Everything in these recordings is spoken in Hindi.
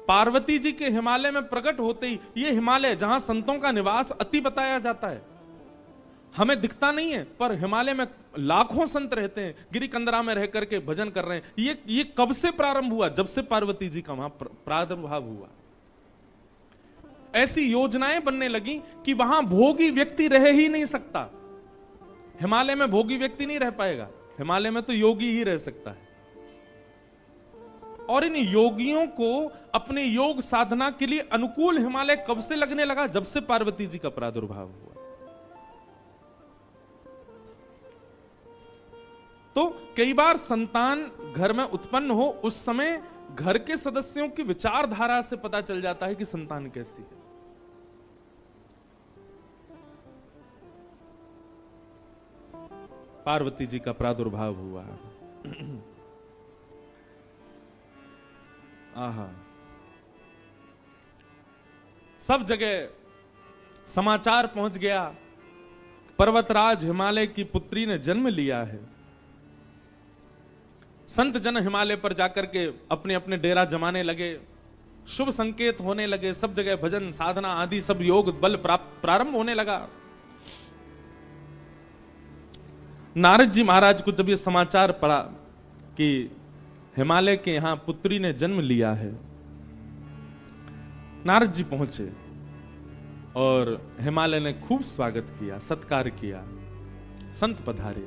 पार्वती जी के हिमालय में प्रकट होते ही, ये हिमालय जहां संतों का निवास अति बताया जाता है, हमें दिखता नहीं है, पर हिमालय में लाखों संत रहते हैं, गिरी कंदरा में रह करके भजन कर रहे हैं। ये कब से प्रारंभ हुआ? जब से पार्वती जी का वहां प्रादुर्भाव हुआ। ऐसी योजनाएं बनने लगी कि वहां भोगी व्यक्ति रह ही नहीं सकता। हिमालय में भोगी व्यक्ति नहीं रह पाएगा, हिमालय में तो योगी ही रह सकता है। और इन योगियों को अपने योग साधना के लिए अनुकूल हिमालय कब से लगने लगा? जब से पार्वती जी का प्रादुर्भाव हुआ। तो कई बार संतान घर में उत्पन्न हो, उस समय घर के सदस्यों की विचारधारा से पता चल जाता है कि संतान कैसी है। पार्वती जी का प्रादुर्भाव हुआ। आहा, सब जगह समाचार पहुंच गया, पर्वतराज हिमालय की पुत्री ने जन्म लिया है। संत जन हिमालय पर जाकर के अपने अपने डेरा जमाने लगे, शुभ संकेत होने लगे, सब जगह भजन साधना आदि सब योग बल प्रारंभ होने लगा। नारद जी महाराज को जब ये समाचार पड़ा कि हिमालय के यहां पुत्री ने जन्म लिया है, नारद जी पहुंचे और हिमालय ने खूब स्वागत किया, सत्कार किया, संत पधारे।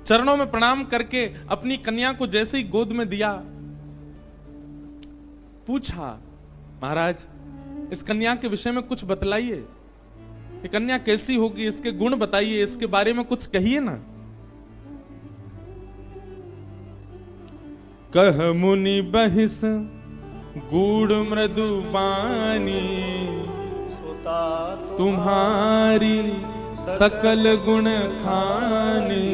चरणों में प्रणाम करके अपनी कन्या को जैसे ही गोद में दिया, पूछा, महाराज इस कन्या के विषय में कुछ बतलाइए, ये कन्या कैसी होगी, इसके गुण बताइए, इसके बारे में कुछ कहिए ना। कह मुनि बहिस गूढ़ मृदु बानी, तुम्हारी सकल गुण खानी,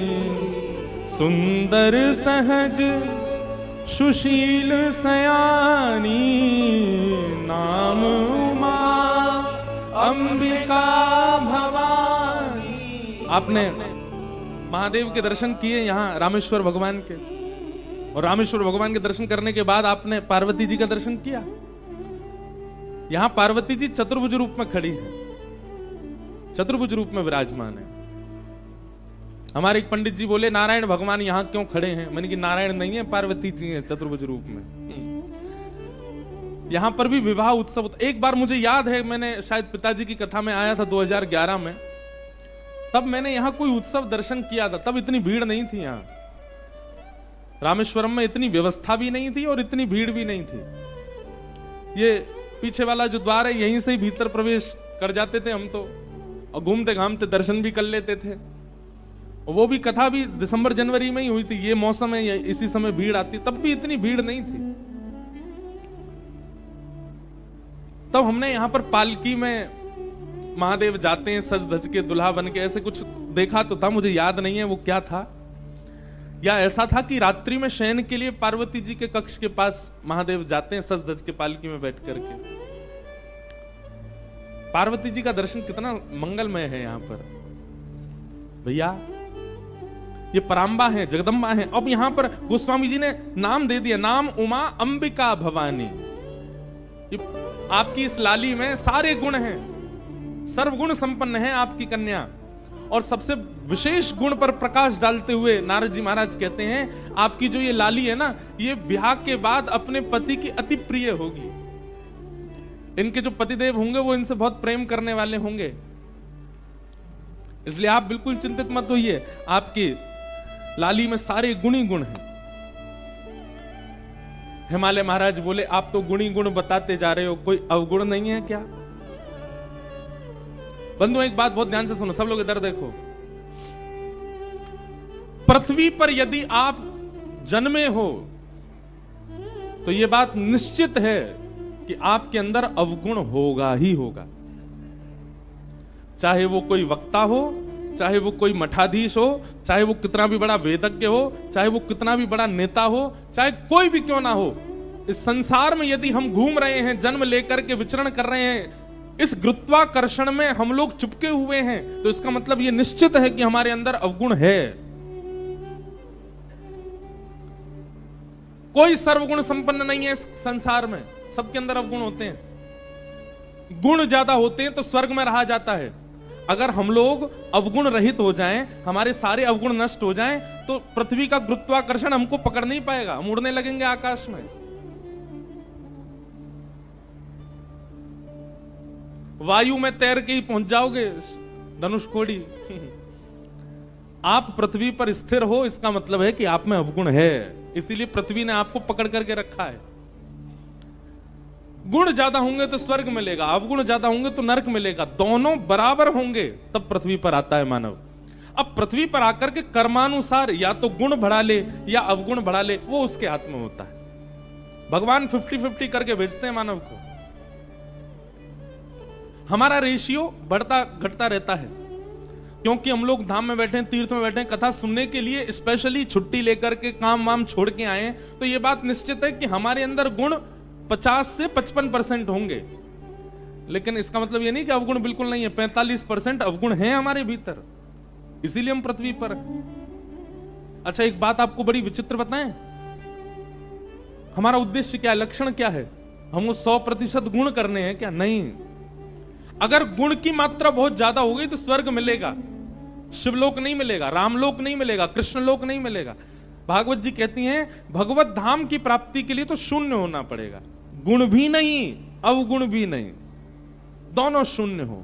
सुंदर सहज सुशील सयानी, नाम उमा अंबिका भवानी। आपने महादेव के दर्शन किए यहाँ रामेश्वर भगवान के, और रामेश्वर भगवान के दर्शन करने के बाद आपने पार्वती जी का दर्शन किया। यहां पार्वती जी चतुर्भुज रूप में खड़ी है, चतुर्भुज रूप में विराजमान है। हमारे एक पंडित जी बोले, नारायण भगवान यहां क्यों खड़े हैं? मैंने कि नारायण नहीं है, पार्वती जी हैं चतुर्भुज रूप में। यहां पर भी विवाह उत्सव। एक बार मुझे याद है, मैंने शायद पिताजी की कथा में आया था 2011 में, तब मैंने यहां कोई उत्सव दर्शन किया था। तब इतनी भीड़ नहीं थी यहां, रामेश्वरम में इतनी व्यवस्था भी नहीं थी और इतनी भीड़ भी नहीं थी। ये पीछे वाला जो द्वार है, यहीं से ही भीतर प्रवेश कर जाते थे हम तो, और घूमते घामते दर्शन भी कर लेते थे। और वो भी कथा भी दिसंबर जनवरी में ही हुई थी, ये मौसम है, इसी समय भीड़ आती, तब भी इतनी भीड़ नहीं थी। तब हमने यहां पर पालकी में महादेव जाते हैं सज धज के, दुल्हा बन के, ऐसे कुछ देखा तो था, मुझे याद नहीं है वो क्या था। या ऐसा था कि रात्रि में शयन के लिए पार्वती जी के कक्ष के पास महादेव जाते हैं सज धज के पालकी में बैठ करके। पार्वती जी का दर्शन कितना मंगलमय है यहाँ पर भैया। ये पराम्बा है, जगदम्बा है। अब यहां पर गोस्वामी जी ने नाम दे दिया, नाम उमा अंबिका भवानी। आपकी इस लाली में सारे गुण हैं, सर्वगुण संपन्न है आपकी कन्या। और सबसे विशेष गुण पर प्रकाश डालते हुए नारद जी महाराज कहते हैं, आपकी जो ये लाली है ना, ये ब्याह के बाद अपने पति की अति प्रिय होगी। इनके जो पतिदेव होंगे वो इनसे बहुत प्रेम करने वाले होंगे, इसलिए आप बिल्कुल चिंतित मत होइए, आपकी लाली में सारे गुणी गुण हैं। हिमालय महाराज बोले, आप तो गुणी गुण बताते जा रहे हो, कोई अवगुण नहीं है क्या? बंधु एक बात बहुत ध्यान से सुनो, सब लोग इधर देखो। पृथ्वी पर यदि आप जन्मे हो तो यह बात निश्चित है कि आपके अंदर अवगुण होगा ही होगा। चाहे वो कोई वक्ता हो, चाहे वो कोई मठाधीश हो, चाहे वो कितना भी बड़ा वेदज्ञ हो, चाहे वो कितना भी बड़ा नेता हो, चाहे कोई भी क्यों ना हो, इस संसार में यदि हम घूम रहे हैं, जन्म लेकर के विचरण कर रहे हैं, इस गुरुत्वाकर्षण में हम लोग चिपके हुए हैं, तो इसका मतलब यह निश्चित है कि हमारे अंदर अवगुण है। कोई सर्वगुण संपन्न नहीं है इस संसार में, सबके अंदर अवगुण होते हैं। गुण ज्यादा होते हैं तो स्वर्ग में रहा जाता है। अगर हम लोग अवगुण रहित हो जाएं, हमारे सारे अवगुण नष्ट हो जाएं, तो पृथ्वी का गुरुत्वाकर्षण हमको पकड़ नहीं पाएगा, हम उड़ने लगेंगे आकाश में। वायु में तैर के ही पहुंच जाओगे धनुषकोडी। आप पृथ्वी पर स्थिर हो, इसका मतलब है कि आप में अवगुण है, इसीलिए पृथ्वी ने आपको पकड़ करके रखा है। गुण ज्यादा होंगे तो स्वर्ग मिलेगा, अवगुण ज्यादा होंगे तो नरक मिलेगा, दोनों बराबर होंगे तब पृथ्वी पर आता है मानव। अब पृथ्वी पर आकर के कर्मानुसार या तो गुण बढ़ा ले या अवगुण बढ़ा ले, वो उसके हाथ में होता है। भगवान 50-50 करके भेजते हैं मानव को। हमारा रेशियो बढ़ता घटता रहता है, क्योंकि हम लोग धाम में बैठे हैं, तीर्थ में बैठे हैं, कथा सुनने के लिए स्पेशली छुट्टी लेकर के काम वाम छोड़ के आए हैं, तो ये बात निश्चित है कि हमारे अंदर गुण 50 से 55% होंगे। लेकिन इसका मतलब ये नहीं कि अवगुण बिल्कुल नहीं है, 45% अवगुण हैं हमारे भीतर, इसीलिए हम पृथ्वी पर। अच्छा, एक बात आपको बड़ी विचित्र बताएं, हमारा उद्देश्य क्या है, लक्षण क्या है? हमको 100% गुण करने हैं क्या? नहीं। अगर गुण की मात्रा बहुत ज्यादा हो गई तो स्वर्ग मिलेगा, शिवलोक नहीं मिलेगा, रामलोक नहीं मिलेगा, कृष्णलोक नहीं मिलेगा। भागवत जी कहती हैं भगवत धाम की प्राप्ति के लिए तो शून्य होना पड़ेगा, गुण भी नहीं अवगुण भी नहीं, दोनों शून्य हो।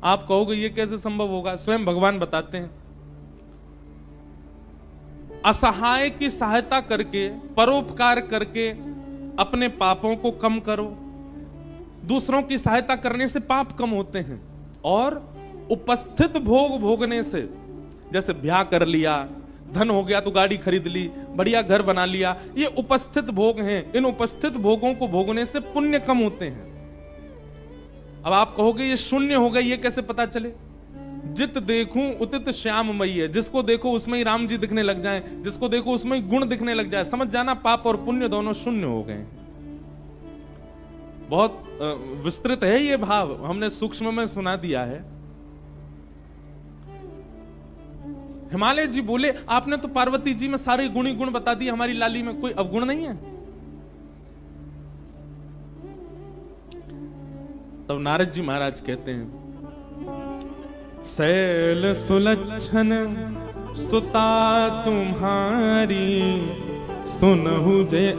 आप कहोगे ये कैसे संभव होगा? स्वयं भगवान बताते हैं, असहाय की सहायता करके, परोपकार करके अपने पापों को कम करो। दूसरों की सहायता करने से पाप कम होते हैं, और उपस्थित भोग भोगने से, जैसे ब्याह कर लिया, धन हो गया तो गाड़ी खरीद ली, बढ़िया घर बना लिया, ये उपस्थित भोग हैं। इन उपस्थित भोगों को भोगने से पुण्य कम होते हैं। अब आप कहोगे ये शून्य हो गई, ये कैसे पता चले? जित देखूं उतित श्याममयी है, जिसको देखो उसमें ही राम जी दिखने लग जाएं, जिसको देखो उसमें ही गुण दिखने लग जाए, समझ जाना पाप और पुण्य दोनों शून्य हो गए। बहुत विस्तृत है ये भाव, हमने सूक्ष्म में सुना दिया है। हिमालय जी बोले आपने तो पार्वती जी में सारे गुण ही गुण बता दिए, हमारी लाली में कोई अवगुण नहीं है। तब नारद जी महाराज कहते हैं, शैल सुलक्षण सुता तुम्हारी, सुनहु जे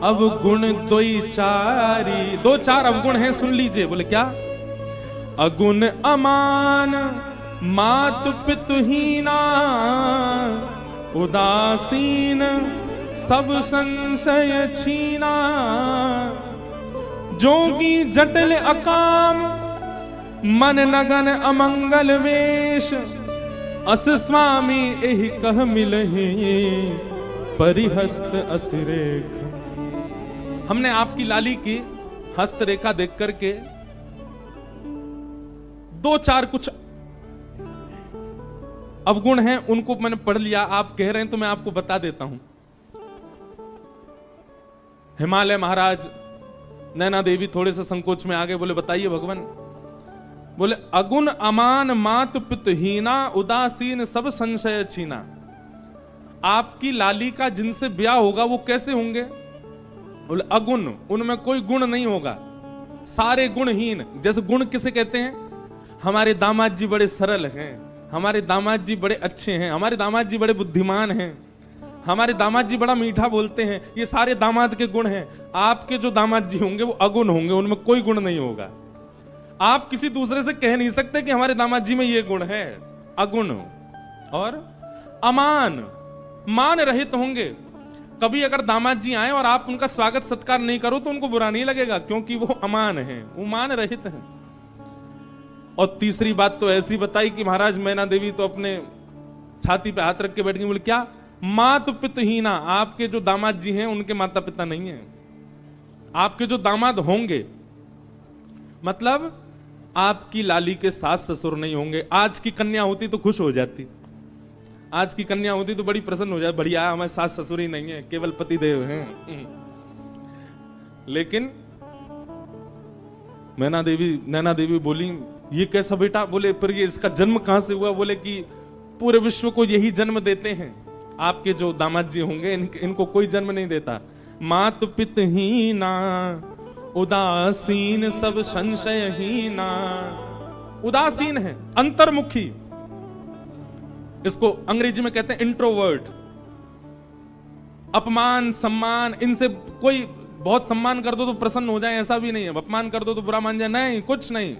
अब गुण दोई चारी। 2-4 अवगुण हैं, सुन लीजिए। बोले क्या? अगुण अमान मातु पितुहीना, उदासीन सब संशय छीना, जोगी जटिल अकाम मन नगन अमंगल वेश, अस स्वामी एहि कह मिलहि परिहस्त असिरेख। हमने आपकी लाली की हस्त रेखा देख करके 2-4 कुछ अवगुण हैं, उनको मैंने पढ़ लिया। आप कह रहे हैं तो मैं आपको बता देता हूं। हिमालय महाराज, नैना देवी थोड़े से संकोच में आ गए, बोले बताइए भगवान। बोले अगुण अमान मात पितहीना, उदासीन सब संशय छीना। आपकी लाली का जिनसे ब्याह होगा वो कैसे होंगे? बोले अगुण, उनमें कोई गुण नहीं होगा, सारे गुणहीन। जैसे गुण किसे कहते हैं? हमारे दामाद जी बड़े सरल हैं, हमारे दामाद जी बड़े अच्छे हैं, हमारे दामाद जी बड़े बुद्धिमान हैं, हमारे दामाद जी बड़ा मीठा बोलते हैं, ये सारे दामाद के गुण हैं। आपके जो दामाद जी होंगे वो अगुण होंगे, उनमें कोई गुण नहीं होगा। आप किसी दूसरे से कह नहीं सकते कि हमारे दामाद जी में ये गुण है, अगुण। और अमान, मान रहित होंगे। कभी अगर दामाद जी आए और आप उनका स्वागत सत्कार नहीं करो तो उनको बुरा नहीं लगेगा, क्योंकि वो अमान हैं, वो मान रहित हैं। और तीसरी बात तो ऐसी बताई कि महाराज मैना देवी तो अपने छाती पे हाथ रख के बैठ गई। बोले क्या? मातु पितहीना, आपके जो दामाद जी हैं उनके माता पिता नहीं हैं। आपके जो दामाद होंगे मतलब आपकी लाली के सास ससुर नहीं होंगे। आज की कन्या होती तो खुश हो जाती, आज की कन्या होती तो बड़ी प्रसन्न हो जाती, बढ़िया हमारे सास ससुर ही नहीं है, केवल पति देव हैं। लेकिन नैना देवी बोली ये कैसा बेटा? बोले पर ये इसका जन्म कहां से हुआ? बोले कि पूरे विश्व को यही जन्म देते हैं, आपके जो दामाद जी होंगे इनको कोई जन्म नहीं देता। मात पितहीना उदासीन सब संशयहीना। उदासीन है, अंतर्मुखी, इसको अंग्रेजी में कहते हैं इंट्रोवर्ट। अपमान सम्मान इनसे कोई, बहुत सम्मान कर दो तो प्रसन्न हो जाए ऐसा भी नहीं है, अपमान कर दो तो बुरा मान जाए, नहीं, कुछ नहीं।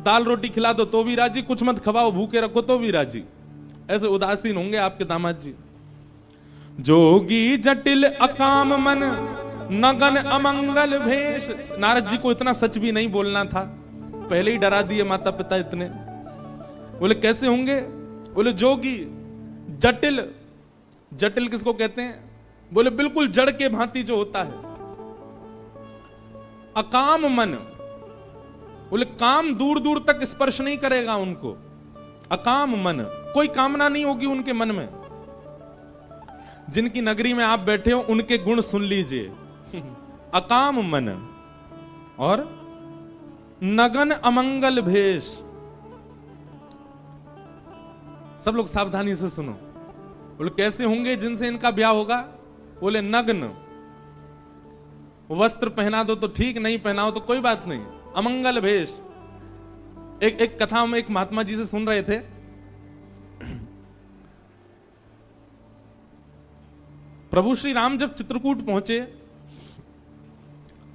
दाल रोटी खिला दो तो भी राजी, कुछ मत खवाओ भूखे रखो तो भी राजी। ऐसे उदासीन होंगे आपके दामाद जी। जोगी जटिल अकाम मन नगन अमंगल भेष। नारद जी को इतना सच भी नहीं बोलना था, पहले ही डरा दिए माता पिता इतने। बोले कैसे होंगे? बोले जोगी जटिल। जटिल किसको कहते हैं? बोले बिल्कुल जड़ के भांति जो होता है। अकाम मन, बोले काम दूर दूर तक स्पर्श नहीं करेगा उनको। अकाम मन, कोई कामना नहीं होगी उनके मन में। जिनकी नगरी में आप बैठे हो उनके गुण सुन लीजिए। अकाम मन और नगन अमंगल भेष। सब लोग सावधानी से सुनो। बोले कैसे होंगे जिनसे इनका ब्याह होगा? बोले नग्न, वस्त्र पहना दो तो ठीक, नहीं पहनाओ तो कोई बात नहीं। अमंगल भेष। एक कथा हम एक महात्मा जी से सुन रहे थे। प्रभु श्री राम जब चित्रकूट पहुंचे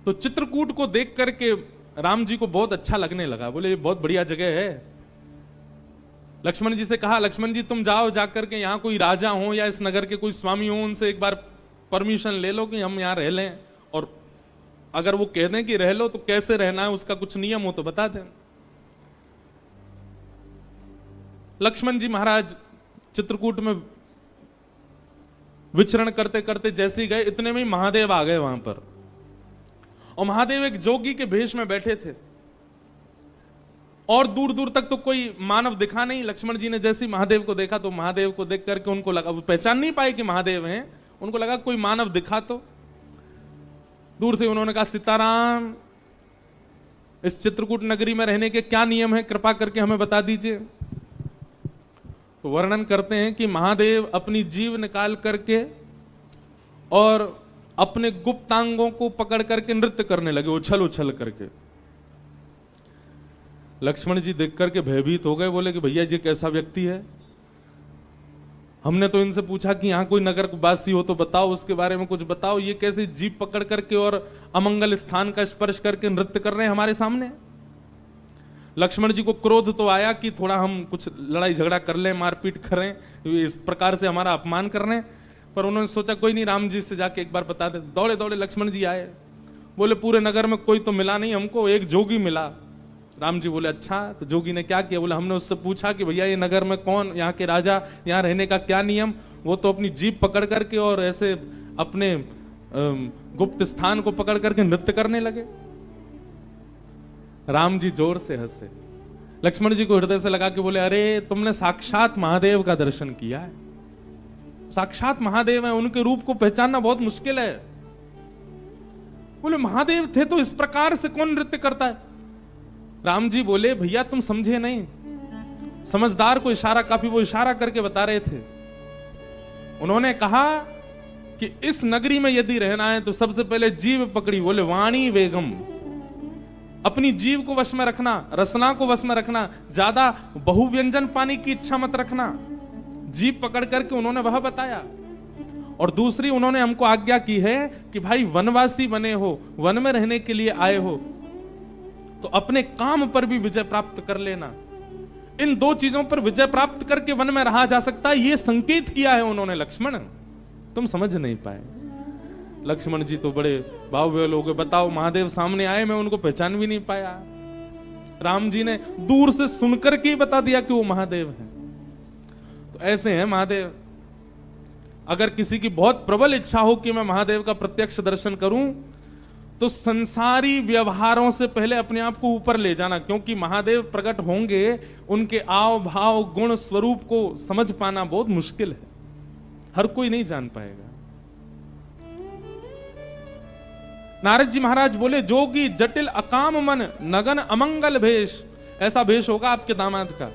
तो चित्रकूट को देख करके राम जी को बहुत अच्छा लगने लगा। बोले ये बहुत बढ़िया जगह है। लक्ष्मण जी से कहा, लक्ष्मण जी तुम जाओ, जाकर के यहां कोई राजा हो या इस नगर के कोई स्वामी हो, उनसे एक बार परमिशन ले लो कि हम यहां रह लें, और अगर वो कह दें कि रह लो तो कैसे रहना है उसका कुछ नियम हो तो बता दें। लक्ष्मण जी महाराज चित्रकूट में विचरण करते करते जैसे ही गए, इतने में ही महादेव आ गए वहां पर। और महादेव एक जोगी के भेष में बैठे थे और दूर दूर तक तो कोई मानव दिखा नहीं। लक्ष्मण जी ने जैसे ही महादेव को देखा तो महादेव को देख करके उनको लगा, वो पहचान नहीं पाए कि महादेव हैं, उनको लगा कोई मानव दिखा तो दूर से उन्होंने कहा, सीताराम इस चित्रकूट नगरी में रहने के क्या नियम है, कृपा करके हमें बता दीजिए। तो वर्णन करते हैं कि महादेव अपनी जीभ निकाल करके और अपने गुप्तांगों को पकड़ करके नृत्य करने लगे, उछल उछल करके। लक्ष्मण जी देख करके भयभीत हो गए। बोले कि भैया जी कैसा व्यक्ति है? हमने तो इनसे पूछा कि यहां कोई नगर वासी हो तो बताओ, उसके बारे में कुछ बताओ। ये कैसे जीभ पकड़ करके और अमंगल स्थान का स्पर्श करके नृत्य कर रहे हैं हमारे सामने? लक्ष्मण जी को क्रोध तो आया कि थोड़ा हम कुछ लड़ाई झगड़ा कर लें, मारपीट करें, इस प्रकार से हमारा अपमान कर रहे हैं। पर उन्होंने सोचा कोई नहीं, राम जी से जाके एक बार बता दे। दौड़े दौड़े लक्ष्मण जी आए। बोले पूरे नगर में कोई तो मिला नहीं हमको, एक जोगी मिला। राम जी बोले अच्छा, तो जोगी ने क्या किया? बोले हमने उससे पूछा कि भैया ये नगर में कौन, यहाँ के राजा, यहाँ रहने का क्या नियम? वो तो अपनी जीभ पकड़ करके और ऐसे अपने गुप्त स्थान को पकड़ करके नृत्य करने लगे। राम जी जोर से हंसे। लक्ष्मण जी को हृदय से लगा के बोले, अरे तुमने साक्षात महादेव का दर्शन किया है। साक्षात महादेव है, उनके रूप को पहचानना बहुत मुश्किल है। बोले महादेव थे तो इस प्रकार से कौन नृत्य करता है? राम जी बोले, भैया तुम समझे नहीं, समझदार को इशारा काफी। वो इशारा करके बता रहे थे। उन्होंने कहा कि इस नगरी में यदि रहना है तो सबसे पहले जीभ पकड़ी। बोले वाणी वेगम, अपनी जीभ को वश में रखना, रसना को वश में रखना, ज्यादा बहुव्यंजन पाने की इच्छा मत रखना। जीभ पकड़ करके उन्होंने वह बताया। और दूसरी उन्होंने हमको आज्ञा की है कि भाई वनवासी बने हो, वन में रहने के लिए आए हो तो अपने काम पर भी विजय प्राप्त कर लेना। इन दो चीजों पर विजय प्राप्त करके वन में रहा जा सकता है, ये संकेत किया है उन्होंने। लक्ष्मण तुम समझ नहीं पाए। लक्ष्मण जी तो बड़े भाव हो गए। बताओ महादेव सामने आए, मैं उनको पहचान भी नहीं पाया। राम जी ने दूर से सुनकर के बता दिया कि वो महादेव हैं। तो ऐसे हैं महादेव। अगर किसी की बहुत प्रबल इच्छा हो कि मैं महादेव का प्रत्यक्ष दर्शन करूं तो संसारी व्यवहारों से पहले अपने आप को ऊपर ले जाना, क्योंकि महादेव प्रकट होंगे, उनके आव भाव गुण स्वरूप को समझ पाना बहुत मुश्किल है, हर कोई नहीं जान पाएगा। नारद जी महाराज बोले, जोगी जटिल अकाम मन नगन अमंगल भेष। ऐसा भेष होगा आपके दामाद का।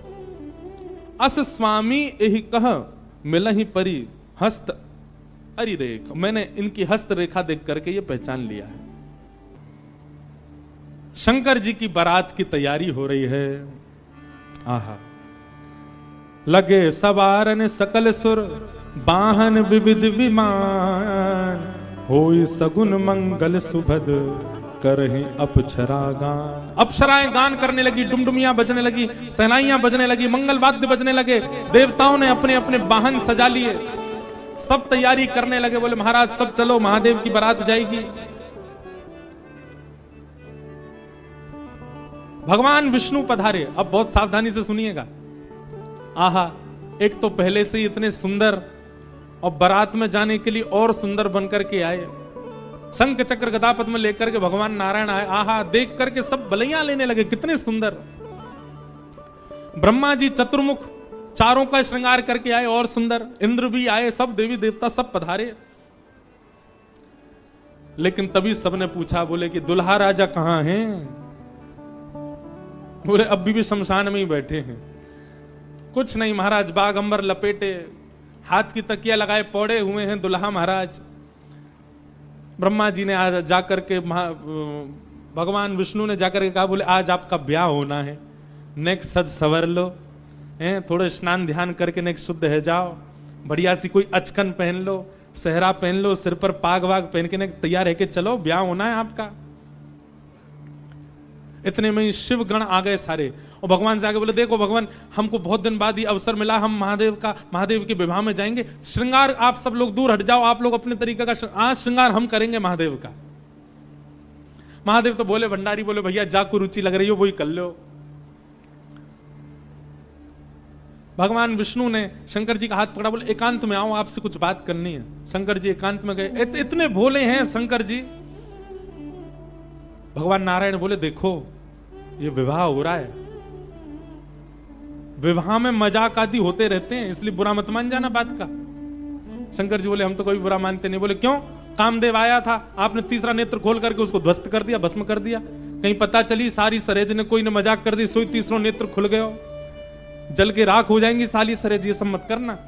अस स्वामी यही कह मिलहि परी हस्त अरि रेखा, मैंने इनकी हस्त रेखा देख करके ये पहचान लिया है। शंकर जी की बारात की तैयारी हो रही है। आहा, लगे सवारन सकल सुर, वाहन विविध विमान, होई सगुन मंगल सुभद, करहि अप्सरा गान। अप्सराएं गान करने लगी, डुमडुमियां बजने लगी, सहनाइयां बजने लगी, मंगल वाद्य बजने लगे। देवताओं ने अपने अपने वाहन सजा लिए, सब तैयारी करने लगे। बोले महाराज सब चलो, महादेव की बारात जाएगी। भगवान विष्णु पधारे। अब बहुत सावधानी से सुनिएगा। आहा, एक तो पहले से ही इतने सुंदर और बारात में जाने के लिए और सुंदर बनकर के आए। शंख चक्र गदा पद्म लेकर के भगवान नारायण आए। आहा, देख करके सब बलैया लेने लगे, कितने सुंदर। ब्रह्मा जी चतुर्मुख, चारों का श्रृंगार करके आए और सुंदर। इंद्र भी आए, सब देवी देवता सब पधारे। लेकिन तभी सबने पूछा, बोले कि दुल्हा राजा कहां हैं? बोले अभी भी शमशान में ही बैठे हैं। कुछ नहीं महाराज, बाग अंबर लपेटे, हाथ की तकिया लगाए पौड़े हुए हैं दुल्हा महाराज। ब्रह्मा जी ने आज जाकर के भगवान विष्णु ने जाकर के कहा, बोले आज आपका ब्याह होना है, नेक सज सवर लो, थोड़े स्नान ध्यान करके नेक शुद्ध है जाओ, बढ़िया सी कोई अचकन पहन लो, सेहरा पहन लो, सिर पर पाग वाग पहन के तैयार है कि चलो ब्याह होना है आपका। इतने में शिव गण आ गए सारे, और भगवान से आगे बोले, देखो भगवान, हमको बहुत दिन बाद ये अवसर मिला, हम महादेव के विवाह में जाएंगे। श्रृंगार आप सब लोग दूर हट जाओ, आप लोग अपने तरीके का आज श्रृंगार हम करेंगे महादेव का। महादेव तो बोले, भंडारी बोले, भैया जाको रुचि लग रही हो वही कर लो। भगवान विष्णु ने शंकर जी का हाथ पकड़ा, बोले एकांत में आओ, आपसे कुछ बात करनी है। शंकर जी एकांत में गए। इतने भोले हैं शंकर जी। भगवान नारायण बोले, देखो ये विवाह हो रहा है, विवाह में मजाक आदि होते रहते हैं, इसलिए बुरा मत मान जाना बात का। शंकर जी बोले, हम तो कोई बुरा मानते नहीं। बोले क्यों? कामदेव आया था, आपने तीसरा नेत्र खोल करके उसको ध्वस्त कर दिया, भस्म कर दिया। कहीं पता चली सारी सरेज ने कोई ने मजाक कर दी, सोई तीसरा नेत्र खुल गया, जल के राख हो जाएंगी साली सरेज, ये सब मत करना।